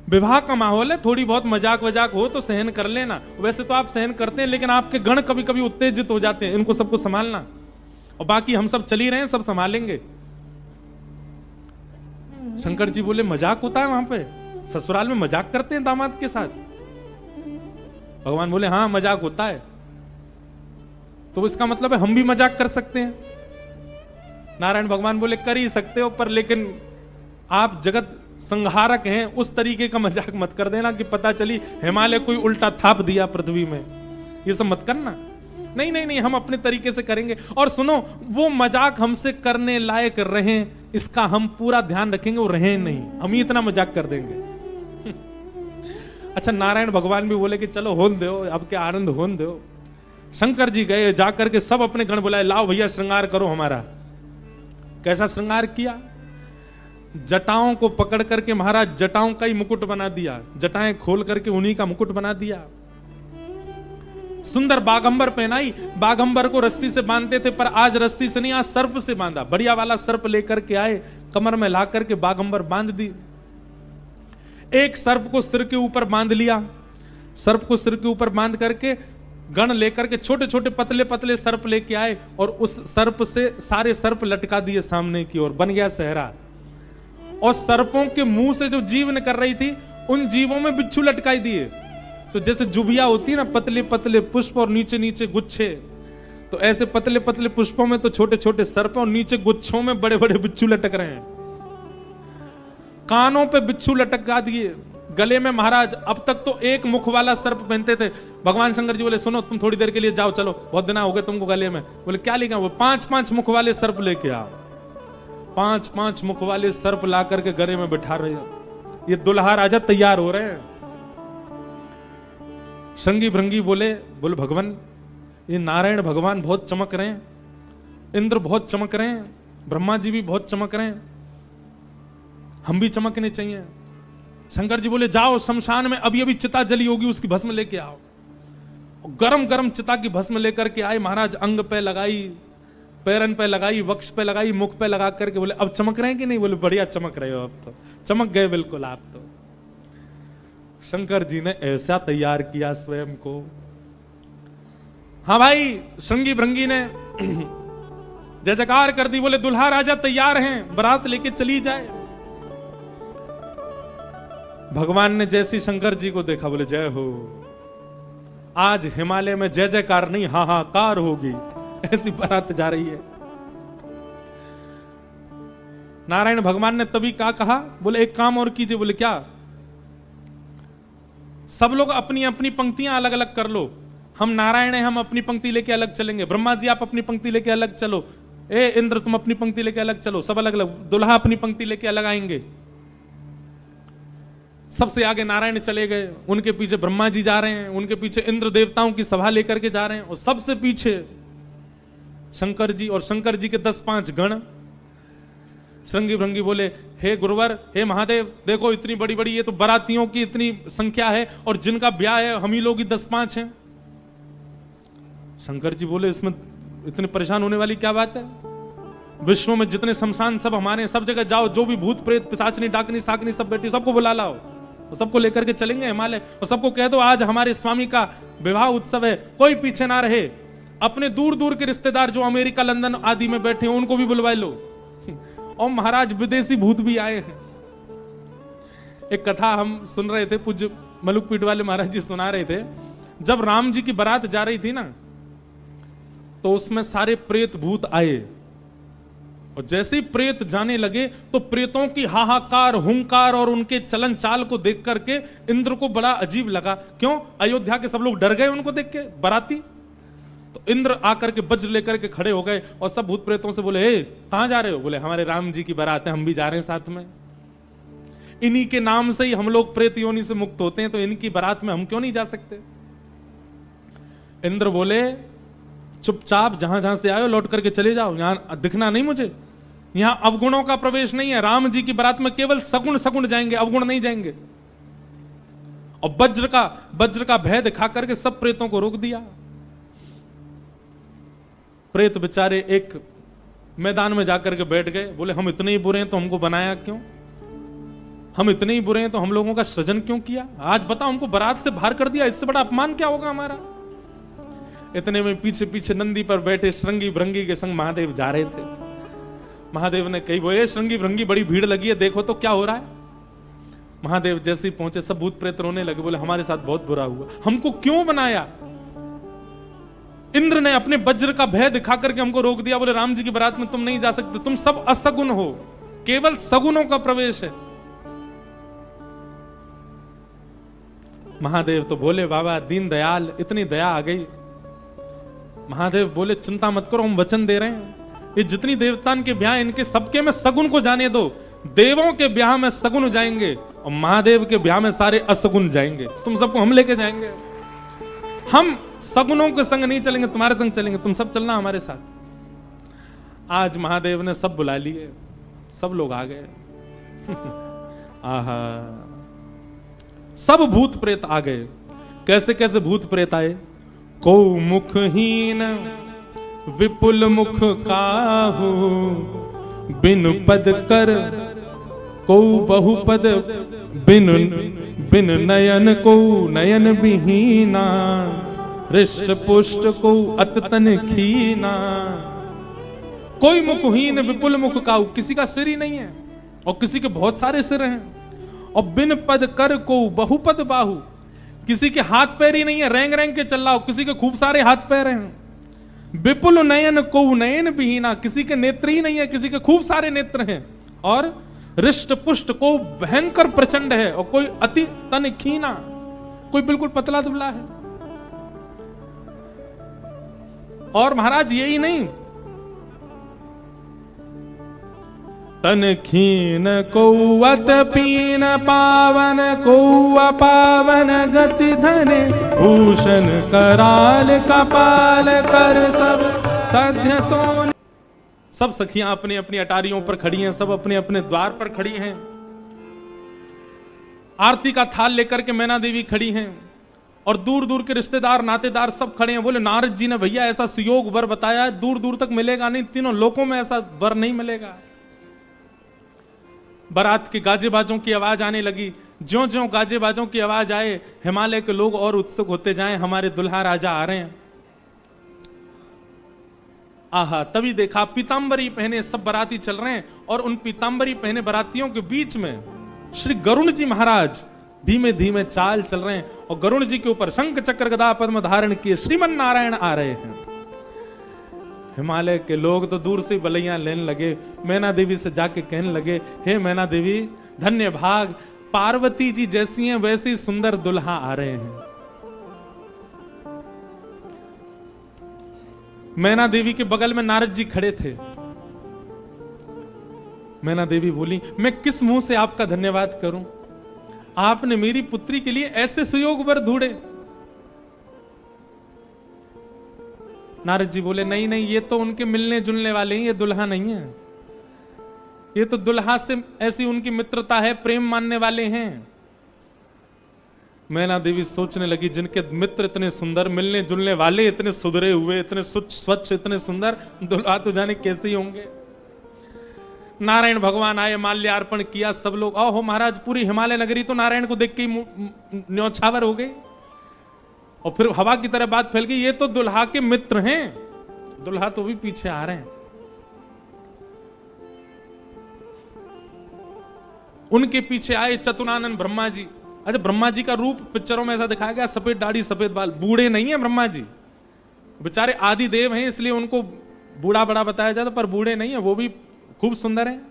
विवाह का माहौल है, थोड़ी बहुत मजाक वजाक हो तो सहन कर लेना। वैसे तो आप सहन करते हैं, लेकिन आपके गण कभी कभी उत्तेजित हो जाते हैं, इनको सबको संभालना। और बाकी हम सब चल ही रहे हैं, सब संभालेंगे। शंकर जी बोले, मजाक होता है वहां पे? ससुराल में मजाक करते हैं दामाद के साथ? भगवान बोले, हाँ मजाक होता है। तो इसका मतलब है हम भी मजाक कर सकते हैं? नारायण भगवान बोले, कर ही सकते हो, पर लेकिन आप जगत संहारक हैं, उस तरीके का मजाक मत कर देना कि पता चली हिमालय कोई उल्टा थाप दिया पृथ्वी में, ये सब मत करना। नहीं नहीं नहीं, हम अपने तरीके से करेंगे। और सुनो, वो मजाक हमसे करने लायक रहे, इसका हम पूरा ध्यान रखेंगे, वो रहे नहीं, हम ही इतना मजाक कर देंगे। अच्छा, नारायण भगवान भी बोले कि चलो होन दो, अब क्या आनंद होन दो। शंकर जी गए, जाकर के सब अपने गण बुलाए, लाओ भैया श्रृंगार करो हमारा। कैसा श्रृंगार किया? जटाओं को पकड़ करके महाराज जटाओं का ही मुकुट बना दिया, जटाएं खोल करके उन्हीं का मुकुट बना दिया। सुंदर बागंबर पहनाई। बागंबर को रस्सी से बांधते थे, पर आज रस्सी से नहीं, आज सर्प से बांधा। बढ़िया वाला सर्प लेकर के आए, कमर में ला करके बागंबर बांध दी। एक सर्प को सिर के ऊपर बांध लिया, सर्प को सिर के ऊपर बांध करके गण लेकर के छोटे छोटे पतले पतले सर्प लेके आए, और उस सर्प से सारे सर्प लटका दिए सामने की ओर, बन गया सहरा। और सर्पों के मुंह से जो जीव निकल रही थी, उन जीवों में बिच्छू लटकाई दिए। तो जैसे जुबिया होती है ना, पतले पतले पुष्प और नीचे नीचे गुच्छे, तो ऐसे पतले पतले पुष्पों में तो छोटे छोटे सर्प, और नीचे गुच्छों में बड़े बड़े बिच्छू लटक रहे हैं। कानों पे बिच्छू लटका दिए, गले में महाराज अब तक तो एक मुख वाला सर्प पहनते थे। भगवान शंकर जी बोले, सुनो तुम थोड़ी देर के लिए जाओ, चलो बहुत दिन हो गए तुमको गले में। बोले क्या लेके? वो 5-5 मुख वाले सर्प लेके आओ। 5-5 मुख वाले सर्प ला करके गले में बिठा रहे हो। ये दुल्हा राजा तैयार हो रहे हैं। श्रृंगी भृंगी बोले भगवान, ये नारायण भगवान बहुत चमक रहे हैं, इंद्र बहुत चमक रहे हैं, ब्रह्मा जी भी बहुत चमक रहे हैं, हम भी चमकने चाहिए। शंकर जी बोले, जाओ शमशान में अभी अभी चिता जली होगी, उसकी भस्म लेके आओ। गरम गरम चिता की भस्म लेकर के आए महाराज, अंग पे लगाई, पैरन पे लगाई, वक्ष पे लगाई, मुख पे लगा करके बोले, अब चमक रहे हैं कि नहीं? बोले बढ़िया चमक रहे हो, अब तो चमक गए बिल्कुल आप तो। शंकर जी ने ऐसा तैयार किया स्वयं को। हाँ भाई, श्रृंगी भृंगी ने जय जयकार कर दी, बोले दुल्हा राजा तैयार हैं, बारात लेके चली जाए। भगवान ने जैसी शंकर जी को देखा, बोले जय हो, आज हिमालय में जय जयकार नहीं हाहाकार होगी, ऐसी बारात जा रही है। नारायण भगवान ने तभी क्या कहा, बोले एक काम और कीजिए। बोले क्या? सब लोग अपनी अपनी पंक्तियां अलग अलग कर लो, हम नारायण हैं, हम अपनी पंक्ति लेके अलग चलेंगे। ब्रह्मा जी आप अपनी पंक्ति लेके अलग चलो, ए इंद्र तुम अपनी पंक्ति लेके अलग चलो, सब अलग अलग। दुल्हा अपनी पंक्ति लेके अलग आएंगे। सबसे आगे नारायण चले गए, उनके पीछे ब्रह्मा जी जा रहे हैं, उनके पीछे इंद्र देवताओं की सभा लेकर के जा रहे हैं, और सबसे पीछे शंकर जी, और शंकर जी के 10-5 गण। श्रृंगी भृंगी बोले हे गुरुवर, हे महादेव, देखो इतनी बड़ी बड़ी ये तो बारातियों की इतनी संख्या है, और जिनका ब्याह है हम ही लोग ही 10-5 हैं। शंकर जी बोले इसमें इतने परेशान होने वाली क्या बात है? विश्व में जितने शमशान सब हमारे, सब जगह जाओ, जो भी भूत प्रेत पिशाचनी डाकनी साकनी सब बैठी, सबको बुला लाओ, और सबको लेकर के चलेंगे हिमालय, और सबको कह दो आज हमारे स्वामी का विवाह उत्सव है, कोई पीछे ना रहे। अपने दूर दूर के रिश्तेदार जो अमेरिका लंदन आदि में बैठे हैं उनको भी बुलवा लो, और महाराज विदेशी भूत भी आए हैं। एक कथा हम सुन रहे थे, पूज्य मलुकपीठ वाले महाराज जी सुना रहे थे। जब राम जी की बारात जा रही थी ना, तो उसमें सारे प्रेत भूत आए, और जैसे ही प्रेत जाने लगे तो प्रेतों की हाहाकार, हुंकार और उनके चलन चाल को देख करके इंद्र को बड़ा अजीब लगा। क्यों? अयोध्या के सब लोग डर गए उनको देख के, बाराती। तो इंद्र आकर के वज्र लेकर के खड़े हो गए, और सब भूत प्रेतों से बोले हे कहां जा रहे हो? बोले हमारे राम जी की बारात है, हम भी जा रहे हैं साथ में। इन्हीं के नाम से ही हम लोग प्रेत योनि से मुक्त होते हैं, तो इनकी बारात में हम क्यों नहीं जा सकते? इंद्र बोले चुपचाप जहां जहां से आए हो लौट करके चले जाओ, यहां दिखना नहीं मुझे। यहां अवगुणों का प्रवेश नहीं है, राम जी की बारात में केवल सगुण सगुण जाएंगे, अवगुण नहीं जाएंगे। और वज्र का भय दिखा करके सब प्रेतों को रोक दिया। प्रेत बेचारे एक मैदान में जाकर के बैठ गए, बोले हम इतने ही बुरे हैं तो हमको बनाया क्यों? हम इतने ही बुरे हैं तो हम लोगों का सृजन क्यों किया? आज बताओ, हमको बारात से बाहर कर दिया, इससे बड़ा अपमान क्या होगा हमारा? इतने में पीछे पीछे नंदी पर बैठे श्रृंगी भृंगी के संग महादेव जा रहे थे। महादेव ने कही बोले श्रृंगी भृंगी बड़ी भीड़ लगी है, देखो तो क्या हो रहा है। महादेव जैसे ही पहुंचे सब भूत प्रेत रोने लगे, बोले हमारे साथ बहुत बुरा हुआ, हमको क्यों बनाया? इंद्र ने अपने वज्र का भय दिखा करके हमको रोक दिया, बोले राम जी की बारात में तुम नहीं जा सकते, तुम सब असगुन हो, केवल सगुनों का प्रवेश है। महादेव तो बोले बाबा दीन दयाल, इतनी दया आ गई। महादेव बोले चिंता मत करो, हम वचन दे रहे हैं, ये जितनी देवतान के ब्याह इनके सबके में सगुन को जाने दो। देवों के ब्याह में सगुन जाएंगे और महादेव के ब्याह में सारे असगुन जाएंगे, तुम सबको हम लेके जाएंगे। हम सगुनों के संग नहीं चलेंगे, तुम्हारे संग चलेंगे, तुम सब चलना हमारे साथ। आज महादेव ने सब बुला लिए, सब लोग आ गए। आहा, सब भूत प्रेत आ गए। कैसे कैसे भूत प्रेत आए? को मुखहीन विपुल मुख काहू, बिन पद कर को बहुपद, बिन बिन नयन को नयन विहीना, हृष्ट पुष्ट को अततन खीना। कोई मुखहीन विपुल मुख काहू, किसी का सिर ही नहीं है और किसी के बहुत सारे सिर हैं। और बिन पद कर को बहुपद बाहु, किसी के हाथ पैर ही नहीं है, रेंग रेंग के चल रहा हो, किसी के खूब सारे हाथ पैर हैं। विपुल नयन को नयन विहीना, किसी के नेत्र ही नहीं है, किसी के खूब सारे नेत्र हैं। और हृष्ट पुष्ट को भयंकर प्रचंड है, और कोई अति तन खीना, कोई बिल्कुल पतला दुबला है। और महाराज यही नहीं, तन खीन को अत पीन पावन को अपावन गति धन, भूषण कराल कपाल कर सब सध्य सोन। सब सखियां अपनी अपनी अटारियों पर खड़ी हैं, सब अपने अपने द्वार पर खड़ी हैं। आरती का थाल लेकर के मैना देवी खड़ी हैं, और दूर दूर के रिश्तेदार नातेदार सब खड़े हैं। बोले नारद जी ने भैया ऐसा सुयोग वर बताया है, दूर दूर तक मिलेगा नहीं, तीनों लोकों में ऐसा वर नहीं मिलेगा। बारात के गाजे बाजों की आवाज आने लगी, ज्यों ज्यों गाजे बाजों की आवाज आए, हिमालय के लोग और उत्सुक होते जाएं, हमारे दुल्हा राजा आ रहे हैं। आहा, तभी देखा पीतांबरी पहने सब बाराती चल रहे हैं, और उन पीतांबरी पहने बारातियों के बीच में श्री गरुण जी महाराज धीमे धीमे चाल चल रहे हैं, और गरुण जी के ऊपर शंख चक्र गदा पद्म धारण किए श्रीमन नारायण आ रहे हैं। हिमालय के लोग तो दूर से बलैया लेने लगे, मैना देवी से जाके कहने लगे, हे मैना देवी, धन्य भाग, पार्वती जी जैसी हैं वैसी सुंदर दुल्हा आ रहे हैं। मैना देवी के बगल में नारद जी खड़े थे। मैना देवी बोली, मैं किस मुंह से आपका धन्यवाद करूं, आपने मेरी पुत्री के लिए ऐसे सुयोग वर ढूंढे। नारद जी बोले, नहीं नहीं, ये तो उनके मिलने जुलने वाले हैं, ये दुल्हा नहीं है, ये तो दुल्हा से ऐसी उनकी मित्रता है, प्रेम मानने वाले हैं। मैना देवी सोचने लगी, जिनके मित्र इतने सुंदर, मिलने जुलने वाले इतने सुधरे हुए, इतने स्वच्छ, इतने सुंदर, दुल्हा तो जाने कैसे ही होंगे। नारायण भगवान आए, माल्यार्पण किया, सब लोग, ओहो महाराज, पूरी हिमालय नगरी तो नारायण को देख के न्यौछावर हो गई, और फिर हवा की तरह बात फैल गई, ये तो दुल्हा के मित्र हैं, दुल्हा तो भी पीछे आ रहे हैं। उनके पीछे आए चतुरानन ब्रह्मा जी। अच्छा, ब्रह्मा जी का रूप पिक्चरों में ऐसा दिखाया गया, सफेद दाढ़ी सफेद बाल, बूढ़े नहीं है ब्रह्मा जी, बेचारे आदि देव हैं, इसलिए उनको बूढ़ा बड़ा बताया जाता, पर बूढ़े नहीं है, वो भी खूब सुंदर हैं।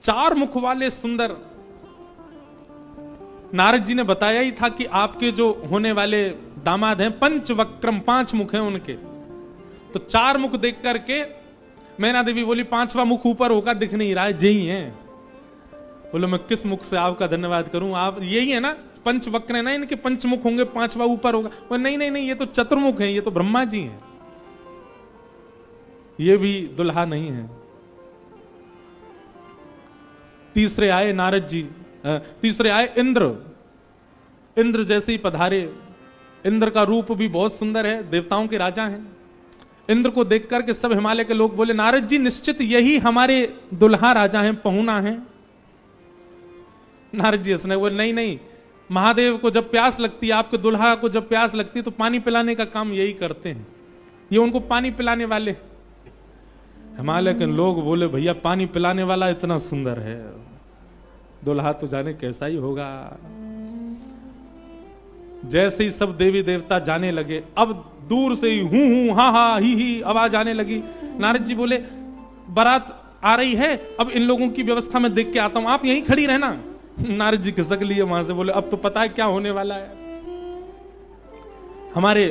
4 मुख वाले सुंदर। नारद जी ने बताया ही था कि आपके जो होने वाले दामाद हैं पंचवक्रम, 5 मुख हैं उनके, तो 4 मुख देख करके मैना देवी बोली, 5वां मुख ऊपर होगा दिख नहीं रहा है, यही है। बोलो, मैं किस मुख से आपका धन्यवाद करूं, आप यही है ना, पंचवक्र है ना, इनके पंचमुख होंगे, 5वां ऊपर होगा। वो नहीं नहीं नहीं, ये तो चतुर्मुख है, ये तो ब्रह्मा जी हैं, ये भी दुल्हा नहीं है। तीसरे आए नारद जी, तीसरे आए इंद्र। इंद्र जैसे ही पधारे, इंद्र का रूप भी बहुत सुंदर है, देवताओं के राजा हैं। इंद्र को देख करके सब हिमालय के लोग बोले, नारद जी निश्चित यही हमारे दुल्हा राजा हैं, पहुना हैं। नारद जी हंसने बोले, नहीं नहीं, महादेव को जब प्यास लगती है, आपके दुल्हा को जब प्यास लगती है तो पानी पिलाने का काम यही करते हैं, ये उनको पानी पिलाने वाले। हिमालय के लोग बोले, भैया पानी पिलाने वाला इतना सुंदर है, दुल्हा तो जाने कैसा ही होगा। जैसे ही सब देवी देवता जाने लगे, अब दूर से ही हूं हूं हा हा ही आवाज आने लगी। नारद जी बोले, बारात आ रही है, अब इन लोगों की व्यवस्था में देख के आता हूं, आप यहीं खड़ी रहना। नारद जी खिसक लिए वहां से, बोले, अब तो पता है क्या होने वाला है। हमारे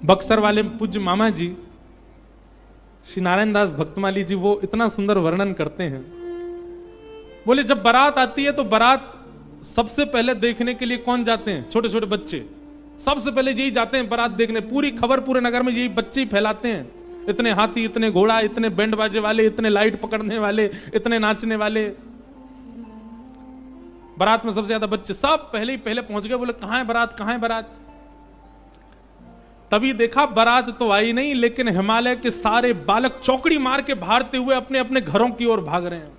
बक्सर वाले पूज्य मामा जी श्री नारायण दास भक्तमाली जी, वो इतना सुंदर वर्णन करते हैं। बोले, जब बारात आती है तो बारात सबसे पहले देखने के लिए कौन जाते हैं? छोटे छोटे बच्चे, सबसे पहले यही जाते हैं बारात देखने। पूरी खबर पूरे नगर में यही बच्चे ही फैलाते हैं, इतने हाथी, इतने घोड़ा, इतने बैंड बाजे वाले, इतने लाइट पकड़ने वाले, इतने नाचने वाले। बारात में सबसे ज्यादा बच्चे, सब पहले ही पहले पहुंच गए। बोले, कहां है बारात, कहां है बारात? तभी देखा बारात तो आई नहीं, लेकिन हिमालय के सारे बालक चौकड़ी मार के भागते हुए अपने अपने घरों की ओर भाग रहे हैं।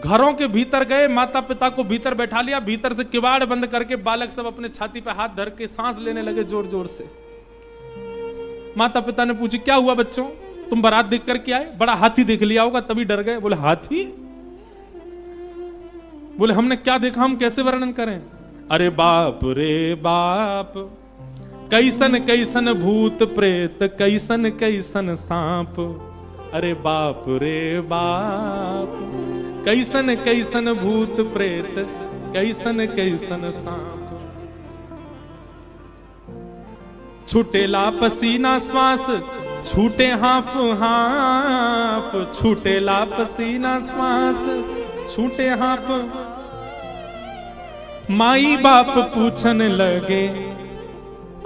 घरों के भीतर गए, माता पिता को भीतर बैठा लिया, भीतर से किवाड़ बंद करके बालक सब अपने छाती पे हाथ धर के सांस लेने लगे जोर जोर से। माता पिता ने पूछी, क्या हुआ बच्चों, तुम बारात देख करके आए? बड़ा हाथी देख लिया होगा तभी डर गए। बोले, हाथी? बोले, हमने क्या देखा, हम कैसे वर्णन करें? अरे बाप रे बाप, कैसन कैसन भूत प्रेत, कैसन कैसन सांप। अरे बाप रे बाप, कैसन कैसन भूत प्रेत, कैसन कैसन सांप। छूटेला पसीना श्वास, छूटे हाफ हाफ, छूटेला पसीना श्वास, छूटे हाफ। माई बाप पूछन लगे,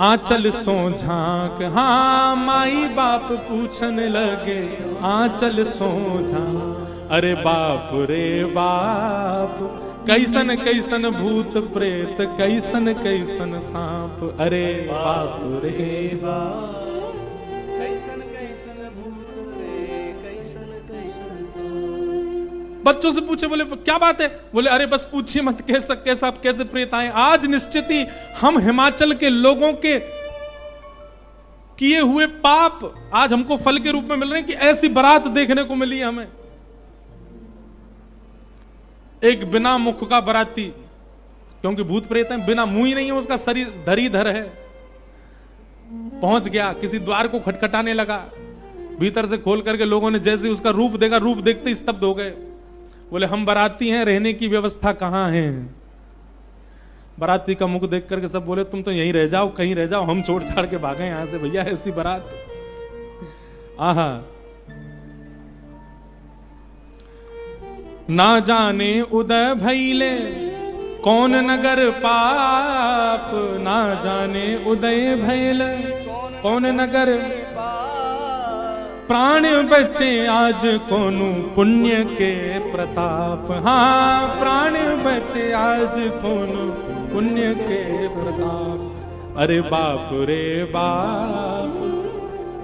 आंचल सो झांक। हाँ, माई बाप पूछन लगे, आंचल सो झांक। अरे बाप रे बाप, कैसन कैसन भूत प्रेत, कैसन कैसन सांप। अरे बाप रे बाप, कैसन कैसन भूत प्रेत, कैसन कैसन सांप। बच्चों से पूछे, बोले क्या बात है? बोले अरे बस पूछिए मत, कैसे प्रेत आए। आज निश्चित ही हम हिमाचल के लोगों के किए हुए पाप आज हमको फल के रूप में मिल रहे हैं कि ऐसी बारात देखने को मिली है हमें। एक बिना मुख का बराती, क्योंकि भूत प्रेत है, बिना मुंह ही नहीं है, उसका शरीर धरीधर है, पहुंच गया, किसी द्वार को खटखटाने लगा, भीतर से खोल करके लोगों ने जैसे उसका रूप देखा, रूप देखते ही स्तब्ध हो गए। बोले हम बाराती हैं, रहने की व्यवस्था कहां है? बाराती का मुख देख करके सब बोले तुम तो यहीं रह जाओ, कहीं रह जाओ, हम छोड़ छाड़ के भागे यहां से, भैया ऐसी बारात। आहा, ना जाने उदय भैले कौन नगर पाप, ना जाने उदय भैले कौन नगर, प्राण बचे आज कोनो पुण्य के प्रताप। हाँ, प्राण बचे आज कोनो पुण्य के प्रताप। अरे बाप रे बाप,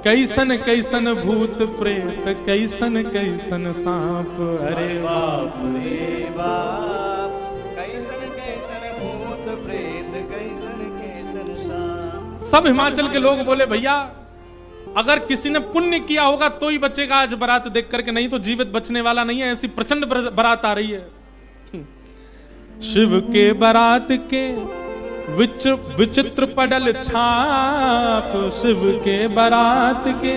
कैसन कैसन भूत प्रेत, कैसन कैसन सांप। अरे बाप रे बाप, कैसन कैसन भूत प्रेत, कैसन कैसन सांप। सब हिमाचल के लोग बोले भैया अगर किसी ने पुण्य किया होगा तो ही बचेगा आज बारात देख करके, नहीं तो जीवित बचने वाला नहीं है। ऐसी प्रचंड बारात आ रही है। शिव के बारात के विचित्र पडल छाप, शिव के बारात के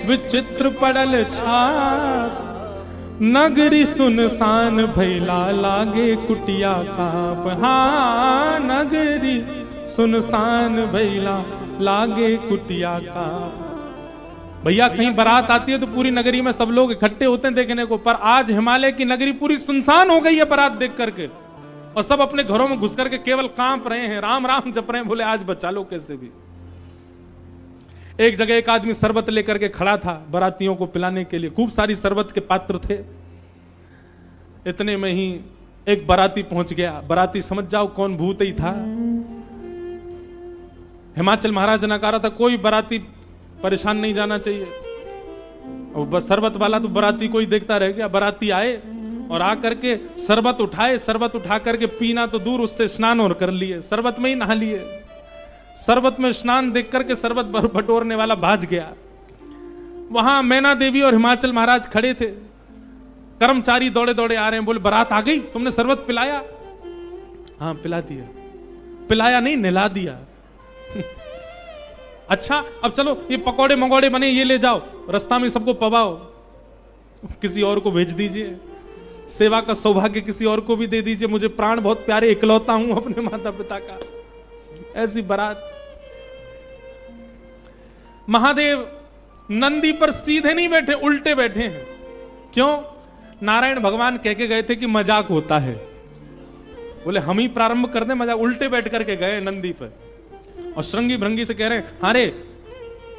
विचित्र पडल छाप। नगरी सुनसान भैला लागे कुटिया काप। हाँ, नगरी सुनसान भैला लागे कुटिया काप। भैया कहीं बारात आती है तो पूरी नगरी में सब लोग इकट्ठे होते हैं देखने को, पर आज हिमालय की नगरी पूरी सुनसान हो गई है बारात देख करके, और सब अपने घरों में घुस करके केवल कांप रहे हैं, राम राम जप रहे हैं। बोले आज बचा लो कैसे भी। एक जगह एक आदमी शरबत लेकर के खड़ा था बारातियों को पिलाने के लिए, खूब सारी शरबत के पात्र थे। इतने में ही एक बाराती पहुंच गया। बाराती समझ जाओ कौन भूत ही था। हिमाचल महाराज ने कहा था कोई बाराती परेशान नहीं जाना चाहिए, और बस शरबत वाला तो बाराती को ही देखता रह गया। बाराती आए और आकर के शरबत उठाए, शरबत उठा करके पीना तो दूर, उससे स्नान और कर लिए, शरबत में ही नहा लिए। शरबत में स्नान देख करके शरबत बटोरने वाला भाज गया। वहां मैना देवी और हिमाचल महाराज खड़े थे, कर्मचारी दौड़े दौड़े आ रहे हैं। बोले बारात आ गई, तुमने शरबत पिलाया? हाँ पिला दिया। पिलाया नहीं, नहला दिया। अच्छा अब चलो ये पकौड़े मंगौड़े बने, ये ले जाओ, रास्ता में सबको पवाओ, किसी और को भेज दीजिए, सेवा का सौभाग्य किसी और को भी दे दीजिए, मुझे प्राण बहुत प्यारे, इकलौता हूं अपने माता पिता का। ऐसी बारात। महादेव नंदी पर सीधे नहीं बैठे, उल्टे बैठे हैं। क्यों? नारायण भगवान कह के गए थे कि मजाक होता है। बोले हम ही प्रारंभ कर दें मजाक। उल्टे बैठ करके गए नंदी पर और श्रृंगी भृंगी से कह रहे हैं अरे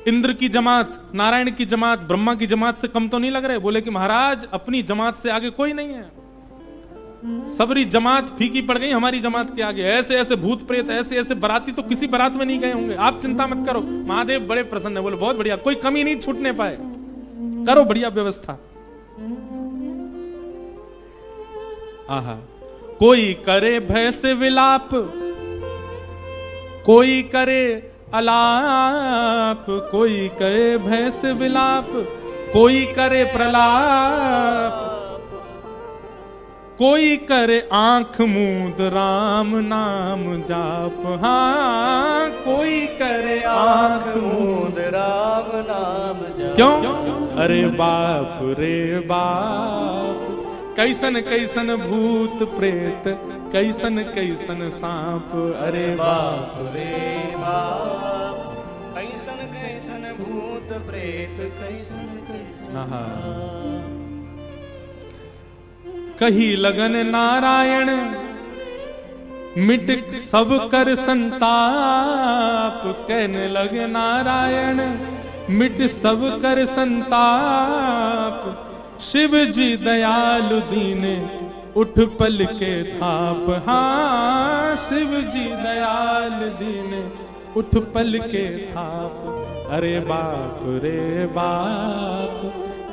इंद्र की जमात, नारायण की जमात, ब्रह्मा की जमात से कम तो नहीं लग रहे? बोले कि महाराज अपनी जमात से आगे कोई नहीं है, सबरी जमात फीकी पड़ गई हमारी जमात के आगे। ऐसे ऐसे भूत प्रेत, ऐसे ऐसे बाराती तो किसी बारात में नहीं गए होंगे, आप चिंता मत करो। महादेव बड़े प्रसन्न है। बोले बहुत बढ़िया, कोई कमी नहीं छूटने पाए, करो बढ़िया व्यवस्था। आहा, कोई करे भय से विलाप, कोई करे अलाप, कोई करे भय से विलाप, कोई करे प्रलाप, कोई करे आंख मूंद राम नाम जाप। हाँ, कोई करे आंख मूंद राम नाम जाप। क्यों? अरे बाप रे बाप, कैसन कैसन भूत प्रेत, कैसन कैसन सांप। अरे बाप रे बाप, कैसन कैसन भूत प्रेत, कैसन कैसन सांप। कही लगन नारायण मिट सब कर संताप, कहने लगे नारायण मिट सब कर संताप। शिव जी दयालु दीने उठ पल के थाप। हाँ, शिव जी दयालु दीने उठ पल के थाप। अरे बाप रे बाप,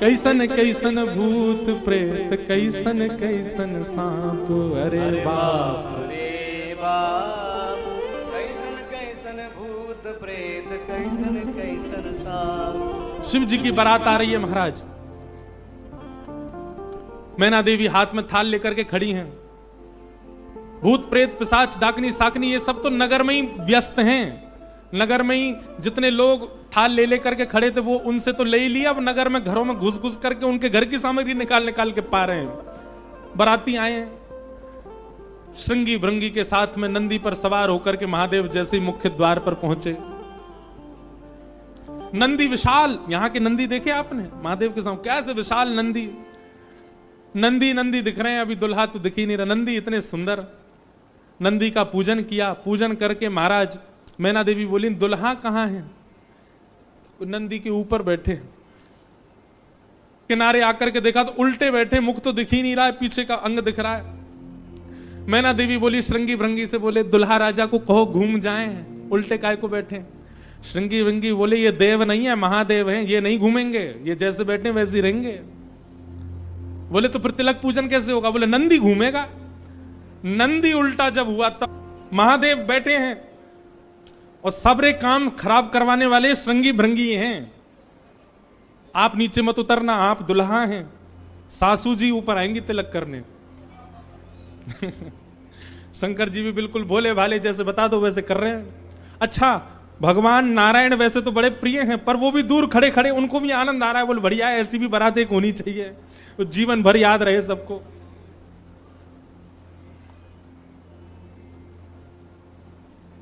कैसन कैसन भूत प्रेत, कैसन कैसन सांप, अरे बाप रे बाप, कैसन कैसन भूत प्रेत, कैसन कैसन सांप। शिव जी की बारात आ रही है महाराज। मैना देवी हाथ में थाल लेकर के खड़ी हैं। भूत प्रेत पिशाच डाकनी साकनी ये सब तो नगर में ही व्यस्त हैं। नगर में ही जितने लोग थाल ले लेकर के खड़े थे वो उनसे तो ले ही लिया। अब नगर में घरों में घुस घुस करके उनके घर की सामग्री निकाल निकाल के पा रहे हैं। बाराती आए हैं श्रृंगी भृंगी के साथ में, नंदी पर सवार होकर के महादेव जैसे ही मुख्य द्वार पर पहुंचे। नंदी विशाल, यहां के नंदी देखे आपने महादेव के सामने कैसे विशाल नंदी, नंदी नंदी दिख रहे हैं। अभी दुल्हा तो दिख ही नहीं रहा, नंदी इतने सुंदर। नंदी का पूजन किया, पूजन करके महाराज मैना देवी बोली दुल्हा कहां है? नंदी के ऊपर बैठे, किनारे आकर के देखा तो उल्टे बैठे, मुख तो दिख ही नहीं रहा है, पीछे का अंग दिख रहा है। मैना देवी बोली श्रृंगी भृंगी से, बोले दुल्हा राजा को कहो घूम जाएं, उल्टे काय को बैठे। श्रृंगी भृंगी बोले ये देव नहीं है महादेव हैं, ये नहीं घूमेंगे, ये जैसे बैठे वैसे ही रहेंगे। बोले तो फिर तिलक पूजन कैसे होगा? बोले नंदी घूमेगा। नंदी उल्टा जब हुआ तब महादेव बैठे हैं और सबरे काम खराब करवाने वाले श्रृंगी भृंगी हैं। आप नीचे मत उतरना, आप दुल्हा हैं, सासू जी ऊपर आएंगी तिलक करने। शंकर जी भी बिल्कुल भोले भाले, जैसे बता दो वैसे कर रहे हैं। अच्छा भगवान नारायण वैसे तो बड़े प्रिय हैं, पर वो भी दूर खड़े खड़े उनको भी आनंद आ रहा है। बोले बढ़िया है, ऐसी भी बारात एक होनी चाहिए, तो जीवन भर याद रहे सबको।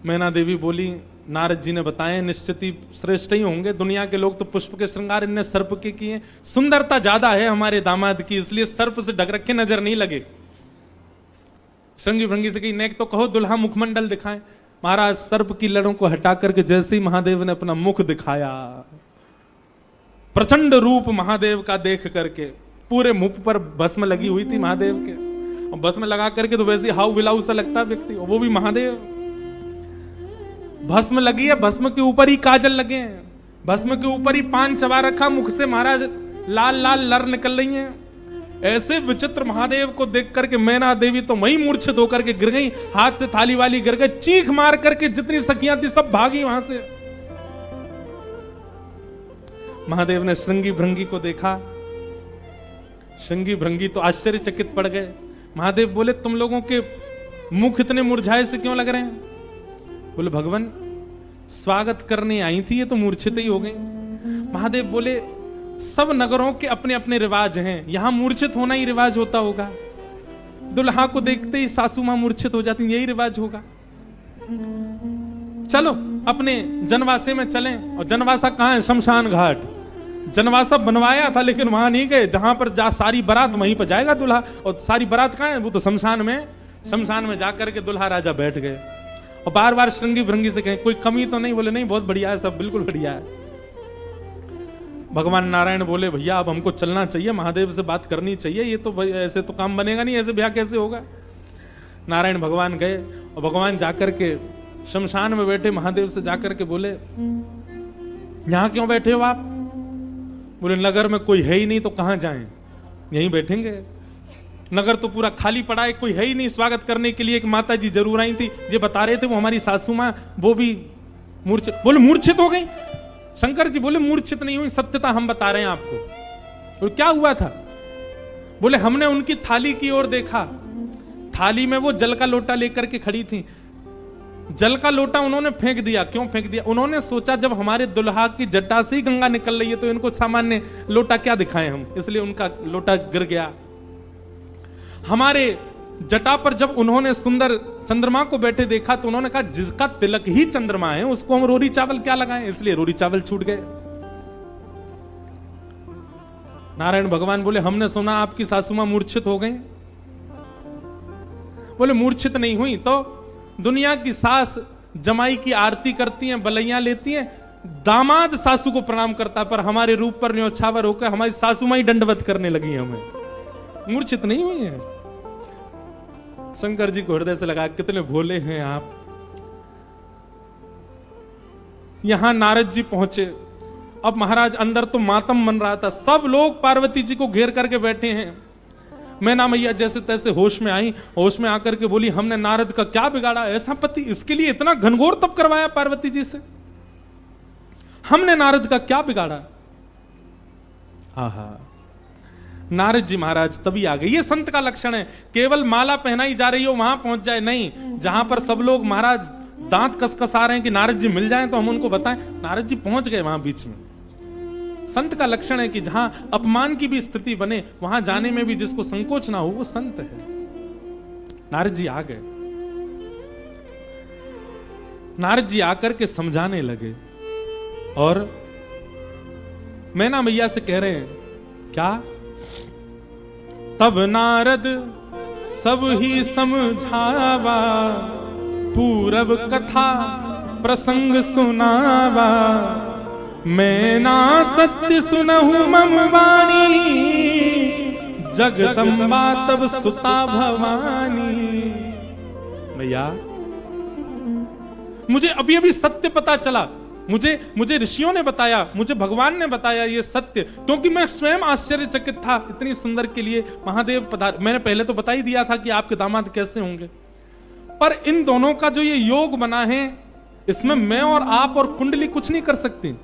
मैना देवी बोली नारद जी ने बताए निश्चित ही श्रेष्ठ ही होंगे, दुनिया के लोग तो पुष्प के श्रृंगार इनने सर्प के किए, सुंदरता ज्यादा है हमारे दामाद की, इसलिए सर्प से ढक रखे नजर नहीं लगे। श्रृंगी भृंगी से कही नेक तो कहो दुल्हा मुखमंडल दिखाएं। महाराज सर्प की लड़ों को हटा करके जैसे ही महादेव ने अपना मुख दिखाया, प्रचंड रूप महादेव का देख करके पूरे मुख पर भस्म लगी हुई थी महादेव के, और भस्म लगा करके तो वैसे हाउ बिलाऊ सा लगता व्यक्ति, वो भी महादेव। भस्म लगी है, भस्म के ऊपर ही काजल लगे हैं, भस्म के ऊपर ही पान चबा रखा, मुख से महाराज लाल लाल लर निकल रही हैं। ऐसे विचित्र महादेव को देख करके मैना देवी तो वहीं मूर्छित होकर के गिर गई, हाथ से थाली वाली गिर गई, चीख मार करके जितनी सखियां थी सब भागी वहां से। महादेव ने श्रृंगी भृंगी को देखा, श्रृंगी भृंगी तो आश्चर्यचकित पड़ गए। महादेव बोले तुम लोगों के मुख इतने मुरझाए से क्यों लग रहे हैं? बोले भगवान स्वागत करने आई थी, ये तो मूर्छित ही हो गई। महादेव बोले सब नगरों के अपने अपने रिवाज हैं, यहां मूर्छित होना ही रिवाज होता होगा, दुल्हा को देखते ही सासू मां मूर्छित हो जाती, यही रिवाज होगा। चलो अपने जनवासे में चलें। और जनवासा कहां है? शमशान घाट। जनवासा बनवाया था लेकिन वहां नहीं गए, जहां पर जा सारी बारात वहीं पर जाएगा दुल्हा, और सारी बारात कहां है? वो तो शमशान में। शमशान में जाकर के दुल्हा राजा बैठ गए और बार बार श्रृंगी भृंगी से कहें कोई कमी तो नहीं? बोले नहीं बहुत बढ़िया है, सब बिल्कुल बढ़िया है। भगवान नारायण बोले भैया अब हमको चलना चाहिए, महादेव से बात करनी चाहिए, ये तो ऐसे तो काम बनेगा नहीं, ऐसे ब्याह कैसे होगा। नारायण भगवान गए और भगवान जाकर के शमशान में बैठे महादेव से जाकर के बोले यहां क्यों बैठे हो आप? बोले नगर में कोई है ही नहीं तो कहां जाएं, यहीं बैठेंगे। नगर तो पूरा खाली पड़ा है, कोई है ही नहीं स्वागत करने के लिए। एक माता जी जरूर आई थी, ये बता रहे थे वो हमारी सासू मां, वो भी मूर्छित। बोले मूर्छित हो गई? शंकर जी बोले मूर्छित नहीं हुई, सत्यता हम बता रहे हैं आपको। और क्या हुआ था? बोले हमने उनकी थाली की ओर देखा, थाली में वो जल का लोटा लेकर के खड़ी थी, जल का लोटा उन्होंने फेंक दिया। क्यों फेंक दिया? उन्होंने सोचा जब हमारे दुल्हा की जटा से ही गंगा निकल रही है तो इनको सामान्य लोटा क्या दिखाएं हम, इसलिए उनका लोटा गिर गया। हमारे जटा पर जब उन्होंने सुंदर चंद्रमा को बैठे देखा तो उन्होंने कहा जिसका तिलक ही चंद्रमा है उसको हम रोरी चावल क्या लगाएं, इसलिए रोरी चावल छूट गए। नारायण भगवान बोले हमने सुना आपकी सासू मां मूर्छित हो गई। बोले मूर्छित नहीं हुई तो दुनिया की सास जमाई की आरती करती हैं, बलैया लेती हैं, दामाद सासू को प्रणाम करता, पर हमारे रूप पर न्योछावर होकर हमारी सासू मां ही दंडवत करने लगी हमें, मूर्छित नहीं हुई है। शंकर जी को हृदय से लगा कितने भोले हैं आप। यहां नारद जी पहुंचे अब महाराज अंदर तो मातम मन रहा था, सब लोग पार्वती जी को घेर करके बैठे हैं। मैना मैया जैसे तैसे होश में आई, होश में आकर के बोली, हमने नारद का क्या बिगाड़ा, ऐसा पति, इसके लिए इतना घनघोर तप करवाया पार्वती जी से, हमने नारद का क्या बिगाड़ा। आहा, नारद जी महाराज तभी आ गए। ये संत का लक्षण है, केवल माला पहनाई जा रही हो वहां पहुंच जाए नहीं, जहां पर सब लोग महाराज दांत कसकसा रहे हैं कि नारद जी मिल जाएं तो हम उनको बताएं, नारद जी पहुंच गए वहां बीच में। संत का लक्षण है कि जहां अपमान की भी स्थिति बने वहां जाने में भी जिसको संकोच ना हो वो संत है। नारद जी आ गए। नारद जी आकर के समझाने लगे और मैना मैया से कह रहे हैं क्या, तब नारद सब ही समझावा, पूरब कथा प्रसंग सुनावा, मैं ना सत्य सुनहु मम वाणी, जगदम्बा तब सुता भवानी। भैया मुझे अभी अभी सत्य पता चला, मुझे ऋषियों ने बताया, मुझे भगवान ने बताया ये सत्य, क्योंकि मैं स्वयं आश्चर्यचकित था। इतनी सुंदर के लिए महादेव पधार, मैंने पहले तो बता ही दिया था कि आपके दामाद कैसे होंगे, पर इन दोनों का जो ये योग बना है इसमें मैं और आप और कुंडली कुछ नहीं कर सकती।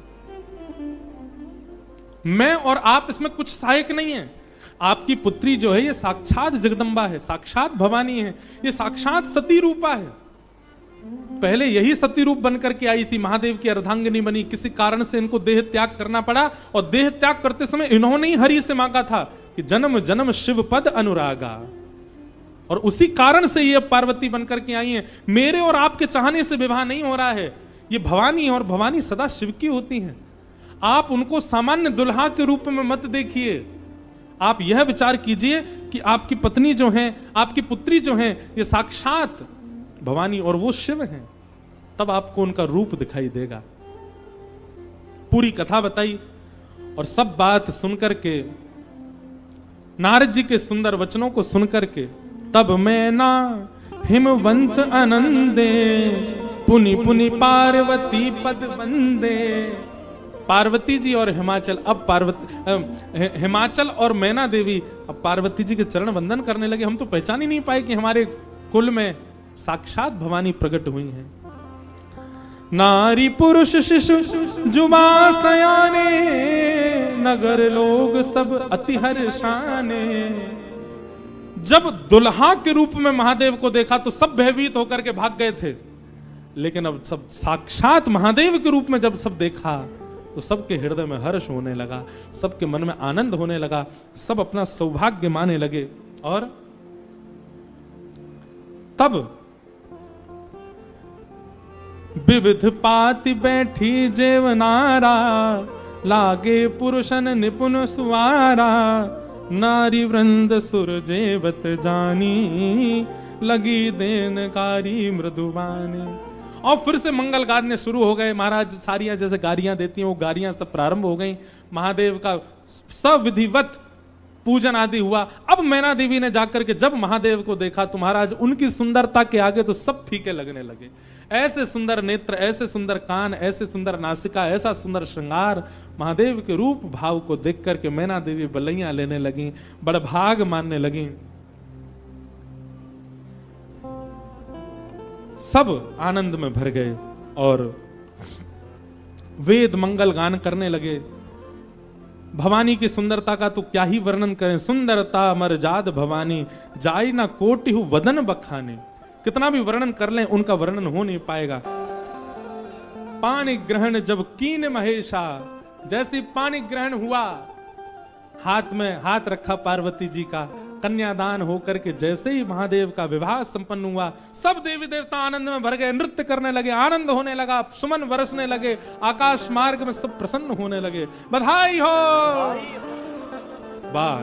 मैं और आप इसमें कुछ सहायक नहीं है। आपकी पुत्री जो है ये साक्षात जगदम्बा है, साक्षात भवानी है, ये साक्षात सती रूपा है। पहले यही सती रूप बनकर के आई थी, महादेव की अर्धांगिनी बनी, किसी कारण से इनको देह त्याग करना पड़ा, और देह त्याग करते समय इन्होंने ही हरि से मांगा था कि जन्म जन्म शिव पद अनुरागा, और उसी कारण से ये पार्वती बनकर के आई हैं। मेरे और आपके चाहने से विवाह नहीं हो रहा है, ये भवानी, और भवानी सदा शिव की होती हैं। आप उनको सामान्य दुल्हा के रूप में मत देखिए, आप यह विचार कीजिए कि आपकी पत्नी जो है, आपकी पुत्री जो है, ये साक्षात भवानी और वो शिव हैं, तब आपको उनका रूप दिखाई देगा। पूरी कथा बताई और सब बात सुनकर के, नारद जी के सुंदर वचनों को सुनकर के, तब मैं ना हिमवंत आनंदे, पुनि पुनि पार्वती पद वंदे। पार्वती जी और हिमाचल, अब हिमाचल और मैना देवी अब पार्वती जी के चरण वंदन करने लगे। हम तो पहचान ही नहीं पाए कि हमारे कुल में साक्षात भवानी प्रकट हुई हैं। नारी पुरुष शिशु जुबा सयाने, नगर लोग सब अति हर्षाने। जब दुल्हा के रूप में महादेव को देखा तो सब भयभीत होकर के भाग गए थे, लेकिन अब सब साक्षात महादेव के रूप में जब सब देखा तो सबके हृदय में हर्ष होने लगा, सबके मन में आनंद होने लगा, सब अपना सौभाग्य माने लगे। और तब विविध पाति बैठी जेवनारा, लागे पुरुषन निपुण सुवारा, नारी वृंद सुर जेवत जानी, लगी देनकारी मृदुवानी। और फिर से मंगल गाने शुरू हो गए। महाराज सारियां जैसे गारियां देती हैं वो गारियां सब प्रारंभ हो गई। महादेव का सविधिवत पूजन आदि हुआ। अब मैना देवी ने जाकर के जब महादेव को देखा तो महाराज उनकी सुंदरता के आगे तो सब फीके लगने लगे। ऐसे सुंदर नेत्र, ऐसे सुंदर कान, ऐसे सुंदर नासिका, ऐसा सुंदर श्रृंगार, महादेव के रूप भाव को देख करके मैना देवी बलैया लेने लगी, बड़भाग मानने लगी। सब आनंद में भर गए और वेद मंगल गान करने लगे। भवानी की सुंदरता का तो क्या ही वर्णन करें। सुंदरता मरजाद भवानी, जाई ना कोटि वदन बखाने। कितना भी वर्णन कर लें उनका वर्णन हो नहीं पाएगा। पानी ग्रहण जब कीन महेशा, जैसे पानी ग्रहण हुआ, हाथ में हाथ रखा पार्वती जी का, कन्यादान होकर के जैसे ही महादेव का विवाह संपन्न हुआ, सब देवी देवता आनंद में भर गए, नृत्य करने लगे, आनंद होने लगा, सुमन बरसने लगे, आकाश मार्ग में सब प्रसन्न होने लगे। बधाई हो। वाह।